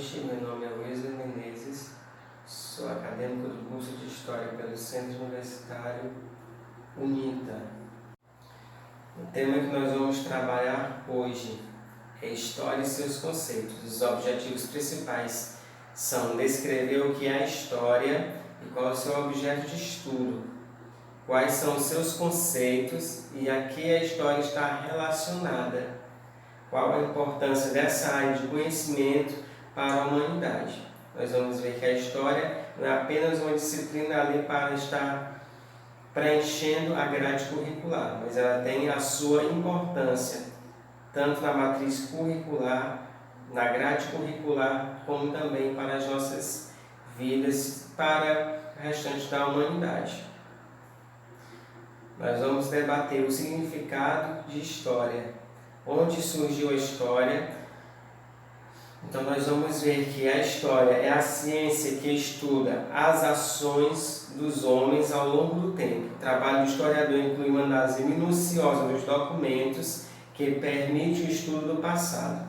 noite, meu nome é Wesley Menezes, sou acadêmico do curso de História pelo Centro Universitário UNITA. O tema que nós vamos trabalhar hoje é História e seus conceitos. Os objetivos principais são descrever o que é a história e qual é o seu objeto de estudo, quais são os seus conceitos e a que a história está relacionada, qual a importância dessa área de conhecimento para a humanidade. Nós vamos ver que a história não é apenas uma disciplina ali para estar preenchendo a grade curricular, mas ela tem a sua importância, tanto na matriz curricular, na grade curricular, como também para as nossas vidas, para o restante da humanidade. Nós vamos debater o significado de história, onde surgiu a história. Então nós vamos ver que a história é a ciência que estuda as ações dos homens ao longo do tempo. O trabalho do historiador inclui uma análise minuciosa dos documentos que permite o estudo do passado.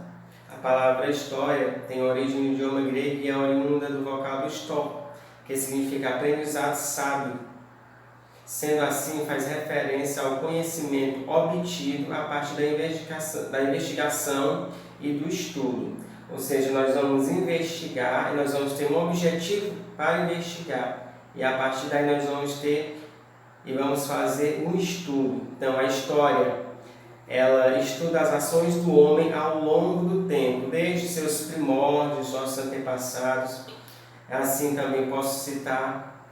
A palavra história tem origem no idioma grego e é oriunda do vocábulo histó, que significa aprendizado sábio. Sendo assim, faz referência ao conhecimento obtido a partir da investigação e do estudo. Ou seja, nós vamos investigar e nós vamos ter um objetivo para investigar. E a partir daí nós vamos fazer um estudo. Então, a história, ela estuda as ações do homem ao longo do tempo, desde seus primórdios, nossos antepassados. Assim também posso citar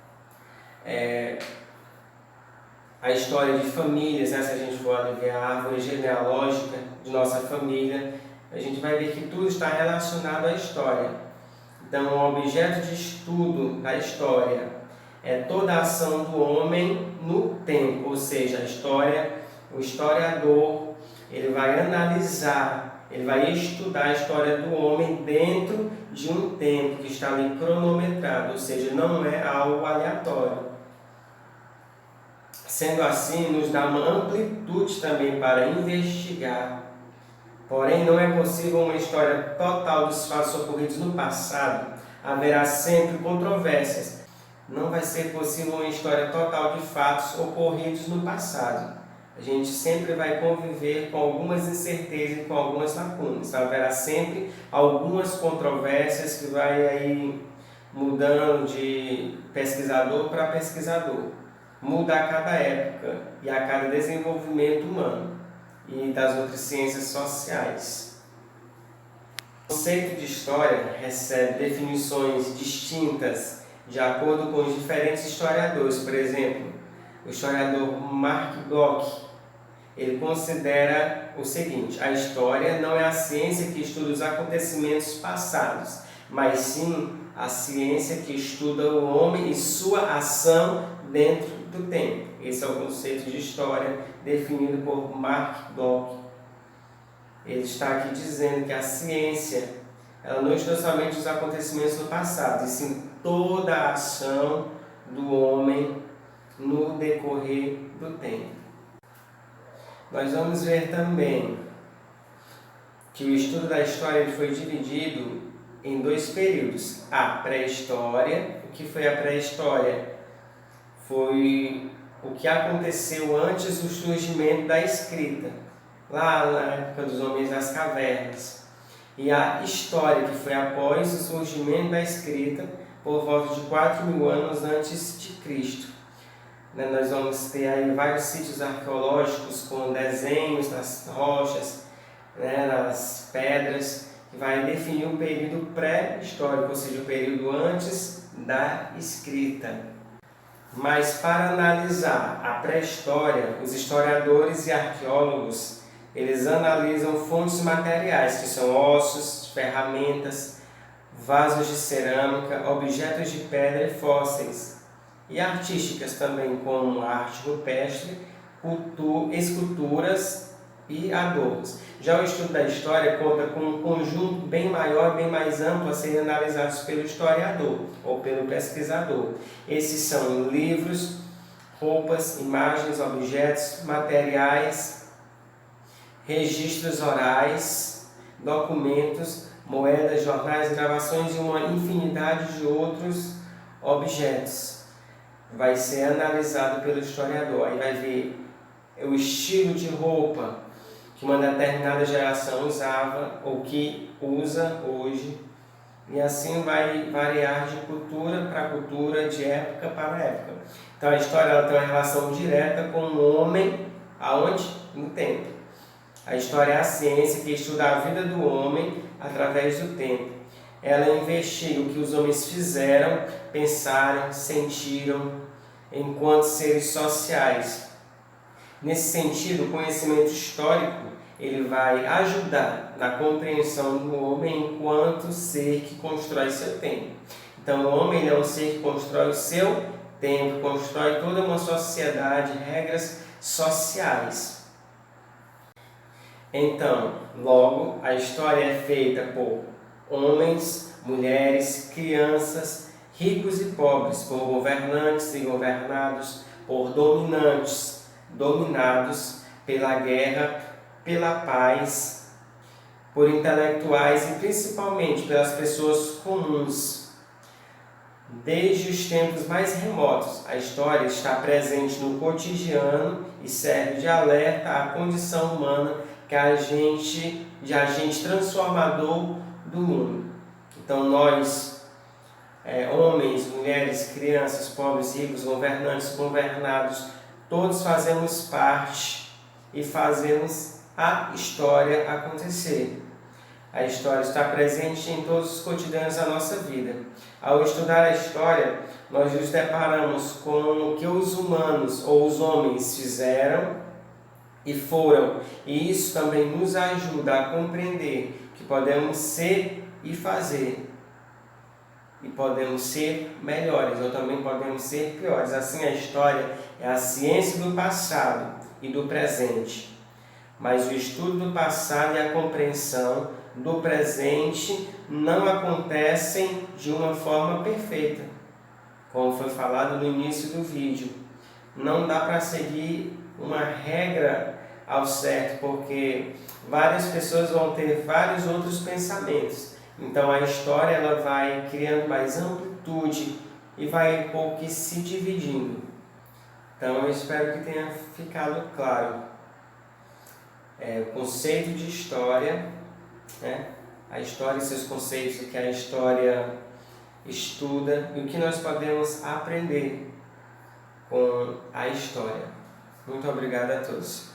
a história de famílias, né? Se a gente for ver a árvore genealógica de nossa família, a gente vai ver que tudo está relacionado à história. Então, o objeto de estudo da história é toda a ação do homem no tempo, ou seja, a história, o historiador, ele vai analisar, ele vai estudar a história do homem dentro de um tempo que está ali cronometrado, ou seja, não é algo aleatório. Sendo assim, nos dá uma amplitude também para investigar. Porém, não é possível uma história total dos fatos ocorridos no passado. Haverá sempre controvérsias. Não vai ser possível uma história total de fatos ocorridos no passado. A gente sempre vai conviver com algumas incertezas e com algumas lacunas. Haverá sempre algumas controvérsias que vai aí mudando de pesquisador para pesquisador. Muda a cada época e a cada desenvolvimento humano e das outras ciências sociais. O conceito de história recebe definições distintas de acordo com os diferentes historiadores. Por exemplo, o historiador Mark Bloch, ele considera o seguinte: a história não é a ciência que estuda os acontecimentos passados, mas sim a ciência que estuda o homem e sua ação dentro do tempo. Esse é o conceito de história definido por Mark Bloch. Ele está aqui dizendo que a ciência, ela não estuda somente os acontecimentos do passado, e sim toda a ação do homem no decorrer do tempo. Nós vamos ver também que o estudo da história foi dividido em dois períodos. A pré-história. O que foi a pré-história? Foi o que aconteceu antes do surgimento da escrita, lá na época dos homens das cavernas. E a história, que foi após o surgimento da escrita, por volta de 4.000 anos antes de Cristo. Nós vamos ter aí vários sítios arqueológicos com desenhos nas rochas, nas pedras, que vai definir o período pré-histórico, ou seja, o período antes da escrita. Mas para analisar a pré-história, os historiadores e arqueólogos, eles analisam fontes materiais, que são ossos, ferramentas, vasos de cerâmica, objetos de pedra e fósseis. E artísticas também, como arte rupestre, esculturas e adornos. Já o estudo da história conta com um conjunto bem maior, bem mais amplo a serem analisados pelo historiador ou pelo pesquisador. Esses são livros, roupas, imagens, objetos, materiais, registros orais, documentos, moedas, jornais, gravações e uma infinidade de outros objetos. Vai ser analisado pelo historiador. Aí vai ver o estilo de roupa que uma determinada geração usava ou que usa hoje. E assim vai variar de cultura para cultura, de época para época. Então a história ela tem uma relação direta com o homem, aonde? No tempo. A história é a ciência que estuda a vida do homem através do tempo. Ela investiga o que os homens fizeram, pensaram, sentiram enquanto seres sociais. Nesse sentido, o conhecimento histórico ele vai ajudar na compreensão do homem enquanto ser que constrói seu tempo. Então, o homem é um ser que constrói o seu tempo, constrói toda uma sociedade, regras sociais. Então, logo, a história é feita por homens, mulheres, crianças, ricos e pobres, por governantes e governados, por dominantes, dominados pela guerra, pela paz, por intelectuais e principalmente pelas pessoas comuns. Desde os tempos mais remotos, a história está presente no cotidiano e serve de alerta à condição humana de agente transformador do mundo. Então nós, homens, mulheres, crianças, pobres, ricos, governantes, governados, todos fazemos parte e fazemos a história acontecer. A história está presente em todos os cotidianos da nossa vida. Ao estudar a história, nós nos deparamos com o que os humanos ou os homens fizeram e foram. E isso também nos ajuda a compreender que podemos ser e fazer. E podemos ser melhores ou também podemos ser piores. Assim, a história é a ciência do passado e do presente. Mas o estudo do passado e a compreensão do presente não acontecem de uma forma perfeita. Como foi falado no início do vídeo, não dá para seguir uma regra ao certo, porque várias pessoas vão ter vários outros pensamentos. Então a história ela vai criando mais amplitude e vai um pouco se dividindo. Então eu espero que tenha ficado claro. O conceito de história, a história e seus conceitos, o que a história estuda e o que nós podemos aprender com a história. Muito obrigado a todos.